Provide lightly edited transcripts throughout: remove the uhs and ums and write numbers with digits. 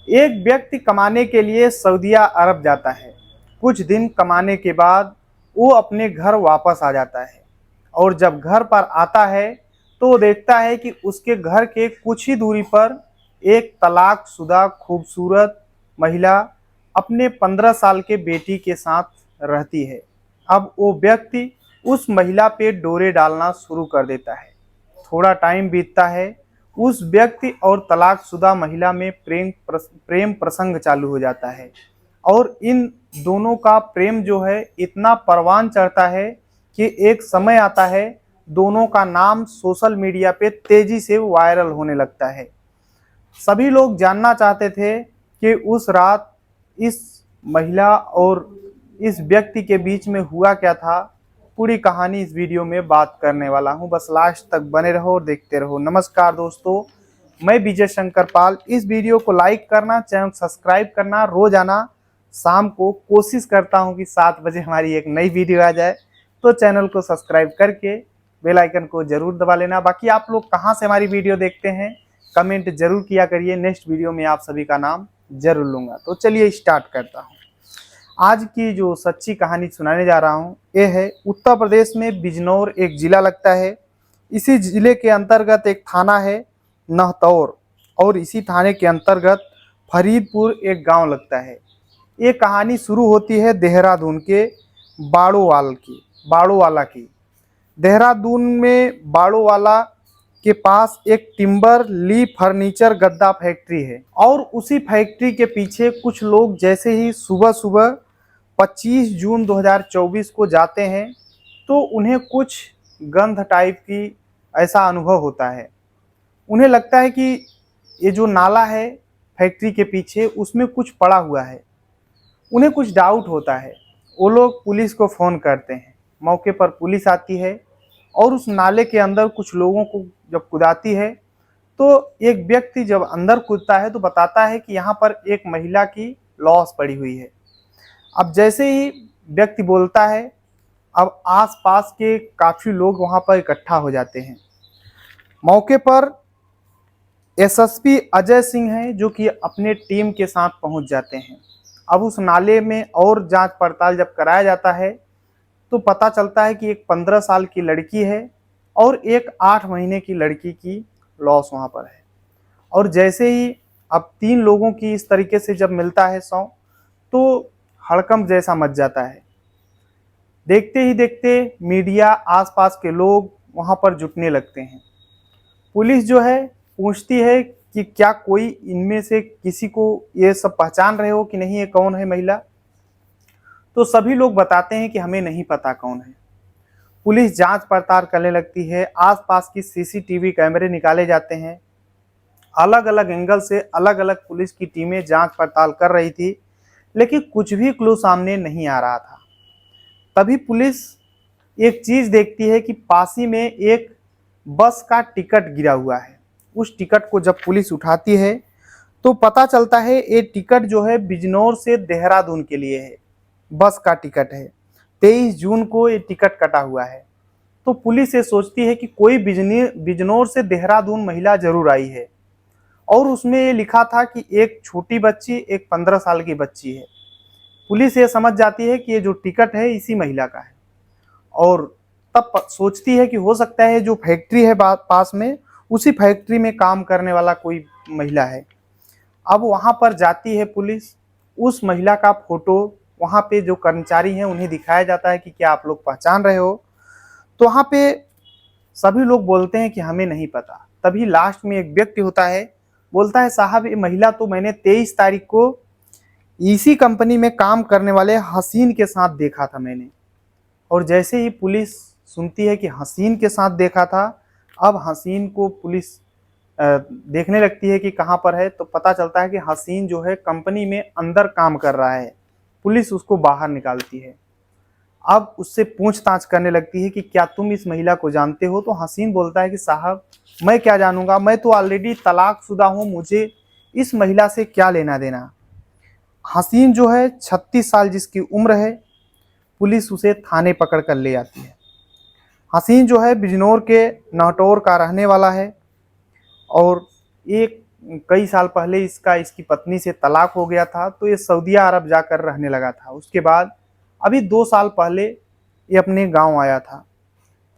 एक व्यक्ति कमाने के लिए सऊदीया अरब जाता है। कुछ दिन कमाने के बाद वो अपने घर वापस आ जाता है और जब घर पर आता है तो वो देखता है कि उसके घर के कुछ ही दूरी पर एक तलाकशुदा खूबसूरत महिला अपने 15 साल के बेटी के साथ रहती है। अब वो व्यक्ति उस महिला पे डोरे डालना शुरू कर देता है। थोड़ा टाइम बीतता है, उस व्यक्ति और तलाकशुदा महिला में प्रेम प्रसंग चालू हो जाता है और इन दोनों का प्रेम जो है इतना परवान चढ़ता है कि एक समय आता है दोनों का नाम सोशल मीडिया पे तेजी से वायरल होने लगता है। सभी लोग जानना चाहते थे कि उस रात इस महिला और इस व्यक्ति के बीच में हुआ क्या था। पूरी कहानी इस वीडियो में बात करने वाला हूं, बस लास्ट तक बने रहो और देखते रहो। नमस्कार दोस्तों, मैं विजय शंकर पाल। इस वीडियो को लाइक करना, चैनल सब्सक्राइब करना। रोजाना शाम को कोशिश करता हूं कि 7 बजे हमारी एक नई वीडियो आ जाए, तो चैनल को सब्सक्राइब करके बेल आइकन को जरूर दबा लेना। बाकी आप लोग कहां से हमारी वीडियो देखते हैं कमेंट जरूर किया करिए, नेक्स्ट वीडियो में आप सभी का नाम जरूर लूंगा। तो चलिए स्टार्ट करता हूं। आज की जो सच्ची कहानी सुनाने जा रहा हूं ये है उत्तर प्रदेश में बिजनौर एक जिला लगता है। इसी जिले के अंतर्गत एक थाना है नहतौर और इसी थाने के अंतर्गत फरीदपुर एक गांव लगता है। ये कहानी शुरू होती है देहरादून के बाड़ोवाला की। देहरादून में बाड़ोवाला के पास एक टिम्बर ली फर्नीचर गद्दा फैक्ट्री है और उसी फैक्ट्री के पीछे कुछ लोग जैसे ही सुबह सुबह 25 जून 2024 को जाते हैं तो उन्हें कुछ गंध टाइप की ऐसा अनुभव होता है। उन्हें लगता है कि ये जो नाला है फैक्ट्री के पीछे उसमें कुछ पड़ा हुआ है। उन्हें कुछ डाउट होता है। वो लोग पुलिस को फ़ोन करते हैं। मौके पर पुलिस आती है और उस नाले के अंदर कुछ लोगों को जब कुदाती है तो एक व्यक्ति जब अंदर कूदता है तो बताता है कि यहाँ पर एक महिला की लाश पड़ी हुई है। अब जैसे ही व्यक्ति बोलता है, अब आसपास के काफ़ी लोग वहाँ पर इकट्ठा हो जाते हैं। मौके पर एसएसपी अजय सिंह हैं जो कि अपने टीम के साथ पहुँच जाते हैं। अब उस नाले में और जांच पड़ताल जब कराया जाता है तो पता चलता है कि एक 15 साल की लड़की है और एक 8 महीने की लड़की की लाश वहाँ पर है। और जैसे ही अब 3 लोगों की इस तरीके से जब मिलता है शव तो हड़कंप जैसा मच जाता है। देखते ही देखते मीडिया, आसपास के लोग वहाँ पर जुटने लगते हैं। पुलिस जो है पूछती है कि क्या कोई इनमें से किसी को ये सब पहचान रहे हो कि नहीं, ये कौन है महिला। तो सभी लोग बताते हैं कि हमें नहीं पता कौन है। पुलिस जांच पड़ताल करने लगती है। आसपास की सीसीटीवी कैमरे निकाले जाते हैं। अलग अलग एंगल से अलग अलग पुलिस की टीमें जांच पड़ताल कर रही थी, लेकिन कुछ भी क्लू सामने नहीं आ रहा था। तभी पुलिस एक चीज़ देखती है कि पास ही में एक बस का टिकट गिरा हुआ है। उस टिकट को जब पुलिस उठाती है तो पता चलता है ये टिकट जो है बिजनौर से देहरादून के लिए है। बस का टिकट है, 23 जून को ये टिकट कटा हुआ है। तो पुलिस ये सोचती है कि कोई बिजनौर से देहरादून महिला जरूर आई है और उसमें ये लिखा था कि एक छोटी बच्ची, एक 15 साल की बच्ची है। पुलिस ये समझ जाती है कि ये जो टिकट है इसी महिला का है और तब सोचती है कि हो सकता है जो फैक्ट्री है पास में उसी फैक्ट्री में काम करने वाला कोई महिला है। अब वहाँ पर जाती है पुलिस। उस महिला का फोटो वहाँ पे जो कर्मचारी हैं उन्हें दिखाया जाता है कि क्या आप लोग पहचान रहे हो। तो वहाँ पे सभी लोग बोलते हैं कि हमें नहीं पता। तभी लास्ट में एक व्यक्ति होता है, बोलता है साहब ये महिला तो मैंने 23 तारीख को इसी कंपनी में काम करने वाले हसीन के साथ देखा था मैंने। और जैसे ही पुलिस सुनती है कि हसीन के साथ देखा था, अब हसीन को पुलिस देखने लगती है कि कहाँ पर है। तो पता चलता है कि हसीन जो है कंपनी में अंदर काम कर रहा है। पुलिस उसको बाहर निकालती है। अब उससे पूछताछ करने लगती है कि क्या तुम इस महिला को जानते हो। तो हसीन बोलता है कि साहब मैं क्या जानूंगा, मैं तो ऑलरेडी तलाकशुदा हूँ, मुझे इस महिला से क्या लेना देना। हसीन जो है 36 साल जिसकी उम्र है, पुलिस उसे थाने पकड़ कर ले आती है। हसीन जो है बिजनौर के नहटौर का रहने वाला है और एक कई साल पहले इसकी पत्नी से तलाक हो गया था, तो ये सऊदी अरब जाकर रहने लगा था। उसके बाद अभी 2 साल पहले ये अपने गांव आया था।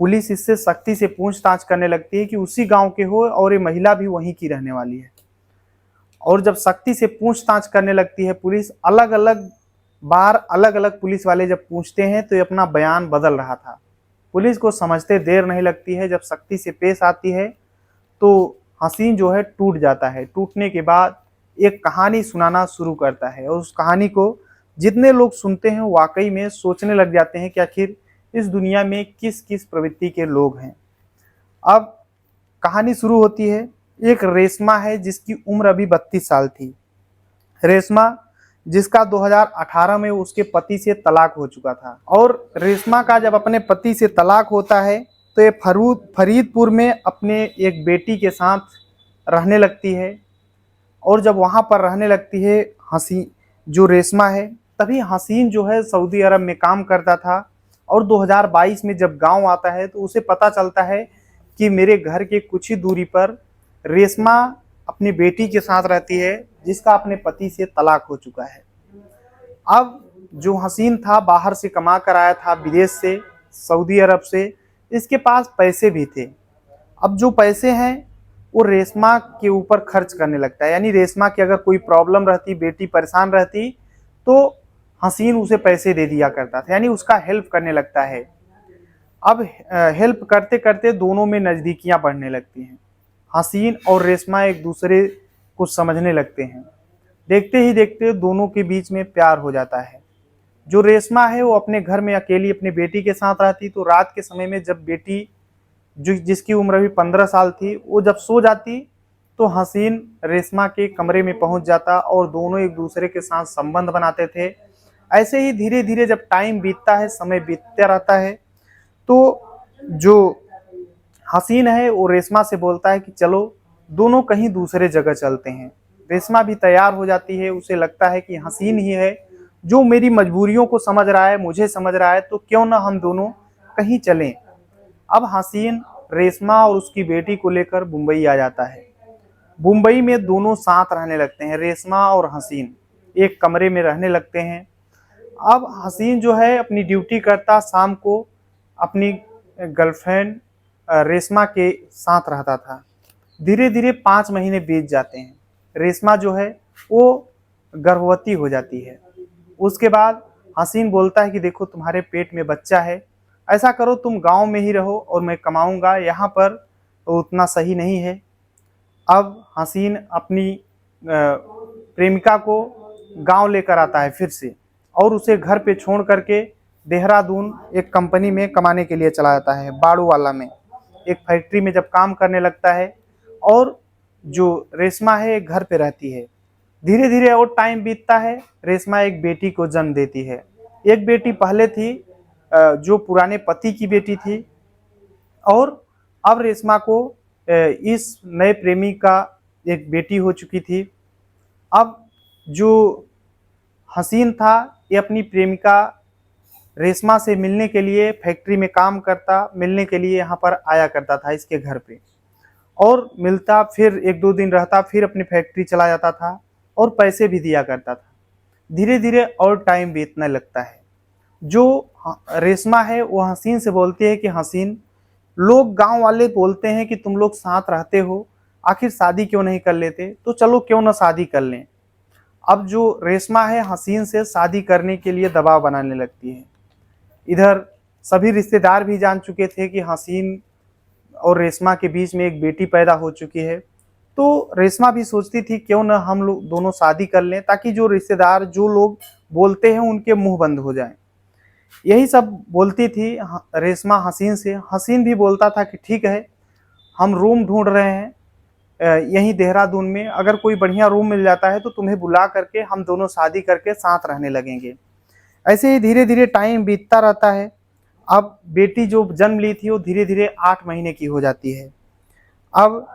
पुलिस इससे सख्ती से पूछताछ करने लगती है कि उसी गांव के हो और ये महिला भी वहीं की रहने वाली है। और जब सख्ती से पूछताछ करने लगती है पुलिस, अलग अलग बार अलग अलग पुलिस वाले जब पूछते हैं तो ये अपना बयान बदल रहा था। पुलिस को समझते देर नहीं लगती है, जब सख्ती से पेश आती है तो हसीन जो है टूट जाता है। टूटने के बाद एक कहानी सुनाना शुरू करता है और उस कहानी को जितने लोग सुनते हैं वाकई में सोचने लग जाते हैं कि आखिर इस दुनिया में किस किस प्रवृत्ति के लोग हैं। अब कहानी शुरू होती है। एक रेशमा है जिसकी उम्र अभी 32 साल थी। रेशमा जिसका 2018 में उसके पति से तलाक हो चुका था। और रेशमा का जब अपने पति से तलाक होता है तो ये फरीदपुर में अपने एक बेटी के साथ रहने लगती है। और जब वहाँ पर रहने लगती है हसीन जो रेशमा है, तभी हसीन जो है सऊदी अरब में काम करता था। और 2022 में जब गांव आता है तो उसे पता चलता है कि मेरे घर के कुछ ही दूरी पर रेशमा अपनी बेटी के साथ रहती है जिसका अपने पति से तलाक हो चुका है। अब जो हसीन था बाहर से कमा कर आया था, विदेश से, सऊदी अरब से, इसके पास पैसे भी थे। अब जो पैसे हैं वो रेशमा के ऊपर खर्च करने लगता है। यानी रेशमा की अगर कोई प्रॉब्लम रहती, बेटी परेशान रहती, तो हसीन उसे पैसे दे दिया करता था, यानी उसका हेल्प करने लगता है। अब हेल्प करते करते दोनों में नज़दीकियां बढ़ने लगती हैं। हसीन और रेशमा एक दूसरे को समझने लगते हैं। देखते ही देखते दोनों के बीच में प्यार हो जाता है। जो रेशमा है वो अपने घर में अकेली अपनी बेटी के साथ रहती, तो रात के समय में जब बेटी जिसकी उम्र अभी 15 साल थी वो जब सो जाती तो हसीन रेशमा के कमरे में पहुंच जाता और दोनों एक दूसरे के साथ संबंध बनाते थे। ऐसे ही धीरे धीरे जब टाइम बीतता है, समय बीतता रहता है, तो जो हसीन है वो रेशमा से बोलता है कि चलो दोनों कहीं दूसरे जगह चलते हैं। रेशमा भी तैयार हो जाती है। उसे लगता है कि हसीन ही है जो मेरी मजबूरियों को समझ रहा है, मुझे समझ रहा है, तो क्यों ना हम दोनों कहीं चलें। अब हसीन रेशमा और उसकी बेटी को लेकर मुंबई आ जाता है। मुंबई में दोनों साथ रहने लगते हैं। रेशमा और हसीन एक कमरे में रहने लगते हैं। अब हसीन जो है अपनी ड्यूटी करता, शाम को अपनी गर्लफ्रेंड रेशमा के साथ रहता था। धीरे धीरे 5 महीने बीत जाते हैं। रेशमा जो है वो गर्भवती हो जाती है। उसके बाद हसीन बोलता है कि देखो तुम्हारे पेट में बच्चा है, ऐसा करो तुम गांव में ही रहो और मैं कमाऊंगा, यहाँ पर तो उतना सही नहीं है। अब हसीन अपनी प्रेमिका को गांव लेकर आता है फिर से और उसे घर पे छोड़ करके देहरादून एक कंपनी में कमाने के लिए चला जाता है। बाड़ूवाला में एक फैक्ट्री में जब काम करने लगता है और जो रेशमा है एक घर पे रहती है। धीरे धीरे और टाइम बीतता है। रेशमा एक बेटी को जन्म देती है। एक बेटी पहले थी जो पुराने पति की बेटी थी, और अब रेशमा को इस नए प्रेमी का एक बेटी हो चुकी थी। अब जो हसीन था ये अपनी प्रेमिका रेशमा से मिलने के लिए फैक्ट्री में काम करता, मिलने के लिए यहाँ पर आया करता था इसके घर पे, और मिलता, फिर 1-2 दिन रहता, फिर अपनी फैक्ट्री चला जाता था और पैसे भी दिया करता था। धीरे धीरे और टाइम बीतने लगता है। जो रेशमा है वो हसीन से बोलती है कि हसीन, लोग गांव वाले बोलते हैं कि तुम लोग साथ रहते हो, आखिर शादी क्यों नहीं कर लेते, तो चलो क्यों ना शादी कर लें। अब जो रेशमा है हसीन से शादी करने के लिए दबाव बनाने लगती है। इधर सभी रिश्तेदार भी जान चुके थे कि हसीन और रेशमा के बीच में एक बेटी पैदा हो चुकी है, तो रेशमा भी सोचती थी क्यों ना हम लोग दोनों शादी कर लें, ताकि जो रिश्तेदार जो लोग बोलते हैं उनके मुंह बंद हो जाएं। यही सब बोलती थी रेशमा हसीन से। हसीन भी बोलता था कि ठीक है, हम रूम ढूंढ रहे हैं यहीं देहरादून में, अगर कोई बढ़िया रूम मिल जाता है तो तुम्हें बुला करके हम दोनों शादी करके साथ रहने लगेंगे। ऐसे ही धीरे धीरे टाइम बीतता रहता है। अब बेटी जो जन्म ली थी वो धीरे धीरे 8 महीने की हो जाती है। अब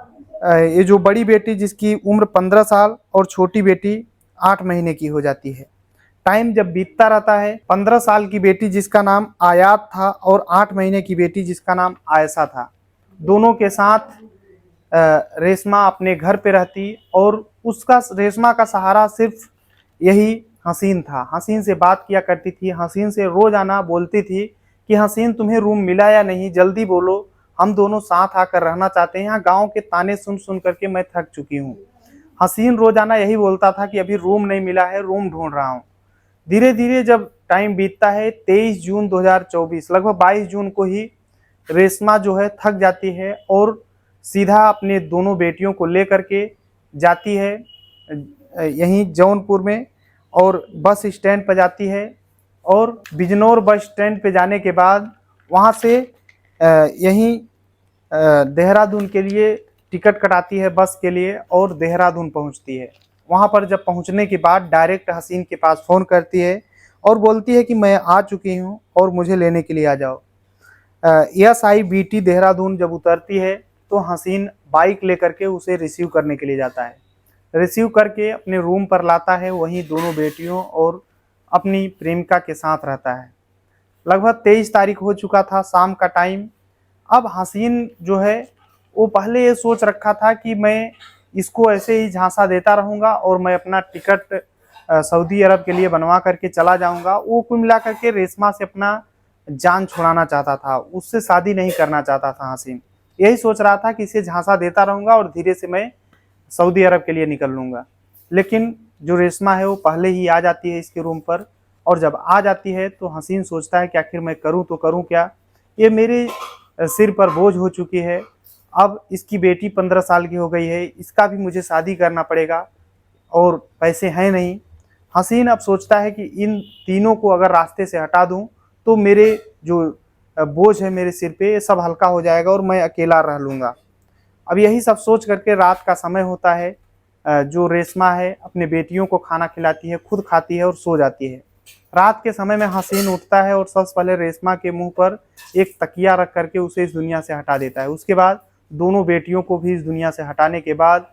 ये जो बड़ी बेटी जिसकी उम्र 15 साल और छोटी बेटी 8 महीने की हो जाती है। टाइम जब बीतता रहता है, 15 साल की बेटी जिसका नाम आयात था और 8 महीने की बेटी जिसका नाम आयशा था, दोनों के साथ रेशमा अपने घर पे रहती और उसका रेशमा का सहारा सिर्फ यही हसीन था। हसीन से बात किया करती थी, हसीन से रोजाना बोलती थी कि हसीन तुम्हें रूम मिला या नहीं, जल्दी बोलो, हम दोनों साथ आकर रहना चाहते हैं, यहाँ गांव के ताने सुन सुन करके मैं थक चुकी हूँ। हसीन रोजाना यही बोलता था कि अभी रूम नहीं मिला है, रूम ढूंढ रहा हूँ। धीरे धीरे जब टाइम बीतता है, 23 जून 2024, लगभग 22 जून को ही रेशमा जो है थक जाती है और सीधा अपने दोनों बेटियों को लेकर के जाती है यहीं जौनपुर में, और बस स्टैंड पर जाती है। और बिजनौर बस स्टैंड पे जाने के बाद वहाँ से यहीं देहरादून के लिए टिकट कटाती है बस के लिए और देहरादून पहुँचती है। वहाँ पर जब पहुँचने के बाद डायरेक्ट हसीन के पास फ़ोन करती है और बोलती है कि मैं आ चुकी हूँ और मुझे लेने के लिए आ जाओ। SIBT देहरादून जब उतरती है तो हसीन बाइक लेकर के उसे रिसीव करने के लिए जाता है। रिसीव करके अपने रूम पर लाता है, वहीं दोनों बेटियों और अपनी प्रेमिका के साथ रहता है। लगभग 23 तारीख हो चुका था, शाम का टाइम। अब हसीन जो है वो पहले ये सोच रखा था कि मैं इसको ऐसे ही झांसा देता रहूँगा और मैं अपना टिकट सऊदी अरब के लिए बनवा करके चला जाऊँगा। वो कुल मिला करके रेशमा से अपना जान छुड़ाना चाहता था, उससे शादी नहीं करना चाहता था हसीन। यही सोच रहा था कि इसे झांसा देता रहूँगा और धीरे से मैं सऊदी अरब के लिए निकल लूँगा। लेकिन जो रेशमा है वो पहले ही आ जाती है इसके रूम पर, और जब आ जाती है तो हसीन सोचता है कि आखिर मैं करूँ तो करूँ क्या, ये मेरे सिर पर बोझ हो चुकी है। अब इसकी बेटी 15 साल की हो गई है, इसका भी मुझे शादी करना पड़ेगा और पैसे हैं नहीं। हसीन अब सोचता है कि इन तीनों को अगर रास्ते से हटा दूं तो मेरे जो बोझ है मेरे सिर पे ये सब हल्का हो जाएगा और मैं अकेला रह लूँगा। अब यही सब सोच करके रात का समय होता है, जो रेशमा है अपने बेटियों को खाना खिलाती है, खुद खाती है और सो जाती है। रात के समय में हसीन उठता है और सबसे पहले रेशमा के मुंह पर एक तकिया रख करके उसे इस दुनिया से हटा देता है। उसके बाद दोनों बेटियों को भी इस दुनिया से हटाने के बाद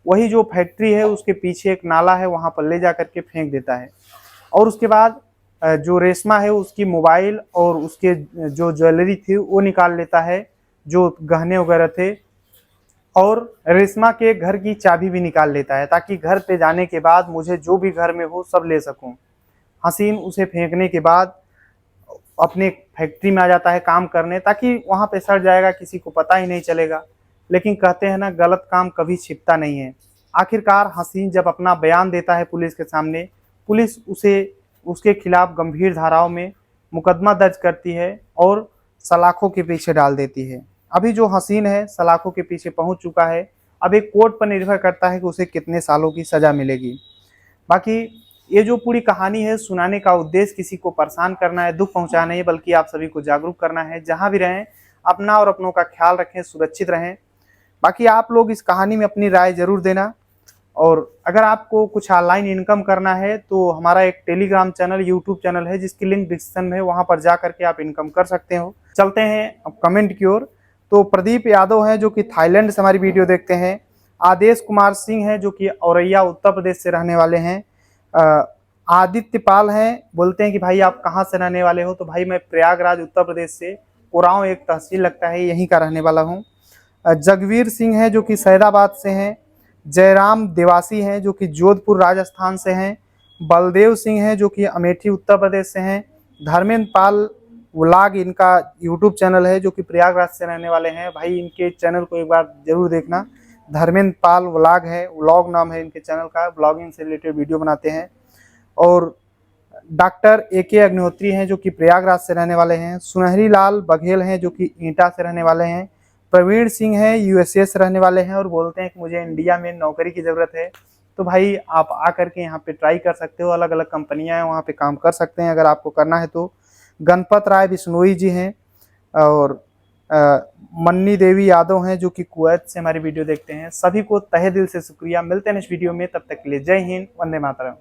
वही जो फैक्ट्री है उसके पीछे एक नाला है, वहाँ पर ले जा करके फेंक देता है। और उसके बाद जो रेशमा है उसकी मोबाइल और उसके जो ज्वेलरी थी वो निकाल लेता है, जो गहने वगैरह थे, और रेशमा के घर की चाबी भी निकाल लेता है ताकि घर पे जाने के बाद मुझे जो भी घर में हो सब ले सकूं। हसीन उसे फेंकने के बाद अपने फैक्ट्री में आ जाता है काम करने, ताकि वहाँ पे सड़ जाएगा, किसी को पता ही नहीं चलेगा। लेकिन कहते हैं ना, गलत काम कभी छिपता नहीं है। आखिरकार हसीन जब अपना बयान देता है पुलिस के सामने, पुलिस उसे उसके खिलाफ गंभीर धाराओं में मुकदमा दर्ज करती है और सलाखों के पीछे डाल देती है। अभी जो हसीन है सलाखों के पीछे पहुंच चुका है। अब एक कोर्ट पर निर्भर करता है कि उसे कितने सालों की सज़ा मिलेगी। बाकी ये जो पूरी कहानी है, सुनाने का उद्देश्य किसी को परेशान करना है, दुख पहुंचाना नहीं, बल्कि आप सभी को जागरूक करना है। जहां भी रहें अपना और अपनों का ख्याल रखें, सुरक्षित रहें। बाकी आप लोग इस कहानी में अपनी राय जरूर देना। और अगर आपको कुछ ऑनलाइन इनकम करना है तो हमारा एक टेलीग्राम चैनल, यूट्यूब चैनल है जिसकी लिंक डिस्क्रिप्शन में है, वहां पर जा करके आप इनकम कर सकते हो। चलते हैं अब कमेंट की ओर। तो प्रदीप यादव हैं जो कि थाईलैंड से हमारी वीडियो देखते हैं। आदेश कुमार सिंह हैं जो कि औरैया उत्तर प्रदेश से रहने वाले हैं। आदित्य पाल हैं, बोलते हैं कि भाई आप कहाँ से रहने वाले हो, तो भाई मैं प्रयागराज उत्तर प्रदेश से, कोरांव एक तहसील लगता है, यहीं का रहने वाला हूँ। जगवीर सिंह हैं जो कि सैदाबाद से हैं। जयराम देवासी हैं जो कि जोधपुर राजस्थान से हैं। बलदेव सिंह हैं जो कि अमेठी उत्तर प्रदेश से हैं। धर्मेंद्र पाल व्लॉग इनका यूट्यूब चैनल है जो कि प्रयागराज से रहने वाले हैं। भाई इनके चैनल को एक बार जरूर देखना, धर्मेंद्र पाल व्लॉग है, व्लॉग नाम है इनके चैनल का, ब्लॉगिंग से रिलेटेड वीडियो बनाते हैं। और डॉक्टर AK अग्निहोत्री हैं जो कि प्रयागराज से रहने वाले हैं। सुनहरी लाल बघेल हैं जो कि ईंटा से रहने वाले हैं। प्रवीण सिंह हैं USA से रहने वाले हैं और बोलते हैं कि मुझे इंडिया में नौकरी की ज़रूरत है। तो भाई आप आकर के यहाँ पे ट्राई कर सकते हो, अलग अलग कंपनियाँ हैं वहाँ पे काम कर सकते हैं अगर आपको करना है तो। गणपत राय बिश्नोई जी हैं और मन्नी देवी यादव हैं जो कि कुवैत से हमारी वीडियो देखते हैं। सभी को तहे दिल से शुक्रिया। मिलते हैं इस वीडियो में, तब तक के लिए जय हिंद, वंदे मातरम।